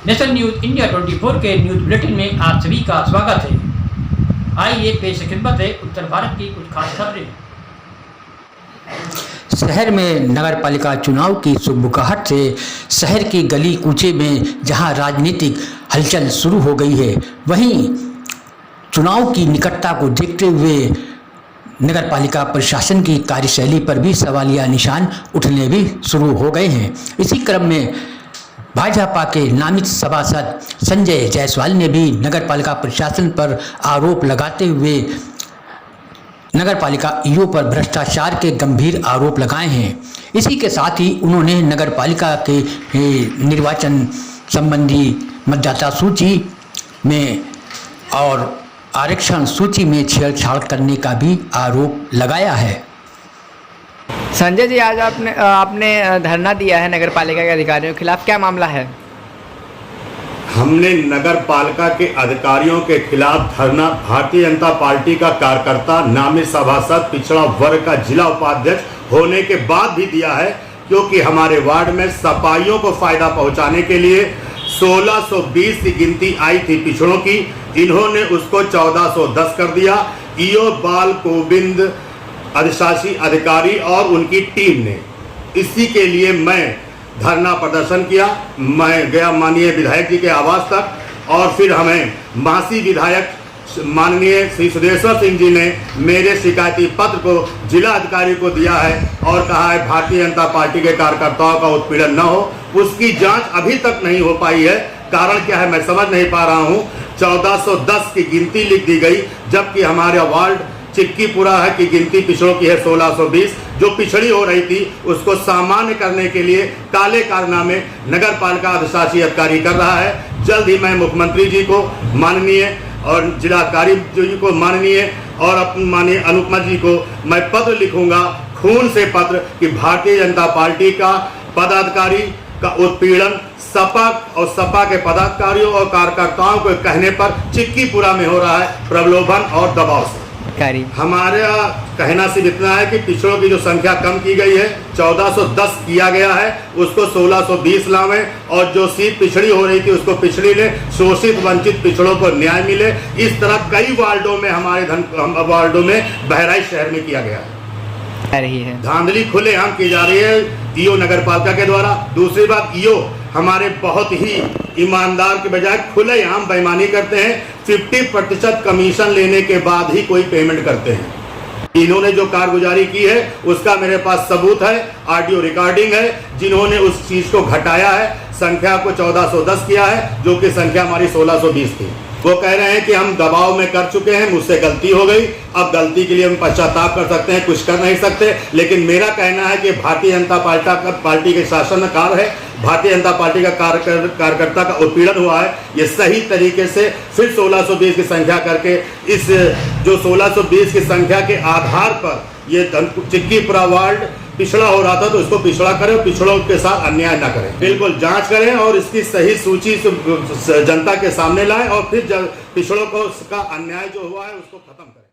Nation news India 24 के news bulletin में आप सभी का स्वागत है। आइए पेश खिदमत है उत्तर भारत की कुछ खास खबरें। शहर में नगर पालिका चुनाव की सुगबुगाहट से शहर की गली कूचे में जहां राजनीतिक हलचल शुरू हो गई है, वहीं चुनाव की निकटता को देखते हुए नगर पालिका प्रशासन की कार्यशैली पर भी सवालिया निशान उठने भी शुरू हो गए हैं। इसी क्रम में भाजपा के नामित सभासद संजय जायसवाल ने भी नगर पालिका प्रशासन पर आरोप लगाते हुए नगर पालिका ईओ पर भ्रष्टाचार के गंभीर आरोप लगाए हैं। इसी के साथ ही उन्होंने नगर पालिका के निर्वाचन संबंधी मतदाता सूची में और आरक्षण सूची में छेड़छाड़ करने का भी आरोप लगाया है। संजय जी, आज आपने धरना दिया है नगर पालिका के अधिकारियों के खिलाफ, क्या मामला है? हमने नगर पालिका के अधिकारियों के खिलाफ धरना भारतीय जनता पार्टी का कार्यकर्ता नामित सभासद पिछड़ा वर्ग का जिला उपाध्यक्ष होने के बाद भी दिया है, क्योंकि हमारे वार्ड में सपाइयों को फायदा पहुंचाने के लिए 1620 की गिनती आई थी पिछड़ों की, इन्होंने उसको 1410 कर दिया। ईओ बाल गोविंद अधिशासी अधिकारी और उनकी टीम ने। इसी के लिए मैं धरना प्रदर्शन किया। मैं गया माननीय विधायक जी के आवास तक और फिर हमें मासी विधायक माननीय श्री सुदेश्वर सिंह जी ने मेरे शिकायती पत्र को जिला अधिकारी को दिया है और कहा है भारतीय जनता पार्टी के कार्यकर्ताओं का उत्पीड़न न हो। उसकी जांच अभी तक नहीं हो पाई है। कारण क्या है मैं समझ नहीं पा रहा हूँ। 1410 की गिनती लिख दी गई, जबकि हमारा वार्ड चिक्कीपुरा है कि गिनती पिछड़ों की है 1620। जो पिछड़ी हो रही थी उसको सामान्य करने के लिए काले कारनामे नगर पालिका अधिशासी अधिकारी कर रहा है। जल्द ही मैं मुख्यमंत्री जी को माननीय और जिलाधिकारी जी को माननीय और माननीय अनुपमा जी को मैं पत्र लिखूंगा, खून से पत्र, कि भारतीय जनता पार्टी का पदाधिकारी का उत्पीड़न सपा और सपा के पदाधिकारियों और कार्यकर्ताओं को कहने पर चिक्कीपुरा में हो रहा है प्रलोभन और दबाव से। हमारा कहना सिर्फ इतना है कि पिछड़ों की जो संख्या कम की गई है, 1410 किया गया है, उसको 1620 लावे और जो सीट पिछड़ी हो रही थी उसको पिछड़ी ले, शोषित वंचित पिछड़ों को न्याय मिले। इस तरह कई वार्डों में हमारे वार्डों में बहराइच शहर में किया गया है। धांधली खुलेआम की जा रही है ईओ नगर पालिका के द्वारा। दूसरी बात, ईओ हमारे बहुत ही ईमानदार के बजाय खुलेआम बेईमानी करते हैं। 50% कमीशन लेने के बाद ही कोई पेमेंट करते हैं। इन्होंने जो कारगुजारी की है उसका मेरे पास सबूत है, ऑडियो रिकॉर्डिंग है। जिन्होंने उस चीज को घटाया है, संख्या को 1410 किया है, जो कि संख्या हमारी 1620 थी। वो कह रहे हैं कि हम दबाव में कर चुके हैं, मुझसे गलती हो गई, अब गलती के लिए हम पश्चाताप कर सकते हैं, कुछ कर नहीं सकते। लेकिन मेरा कहना है कि भारतीय जनता पार्टी के शासन काल है, भारतीय जनता पार्टी का कार्यकर्ता का उत्पीड़न हुआ है। ये सही तरीके से फिर 1620 की संख्या करके इस जो 1620 की संख्या के आधार पर ये चिक्कीपुरा वार्ड पिछड़ा हो रहा था तो उसको पिछड़ा करें, पिछड़ों के साथ अन्याय ना करें। बिल्कुल जांच करें और इसकी सही सूची जनता के सामने लाएं और फिर पिछड़ों को का अन्याय जो हुआ है उसको खत्म करें।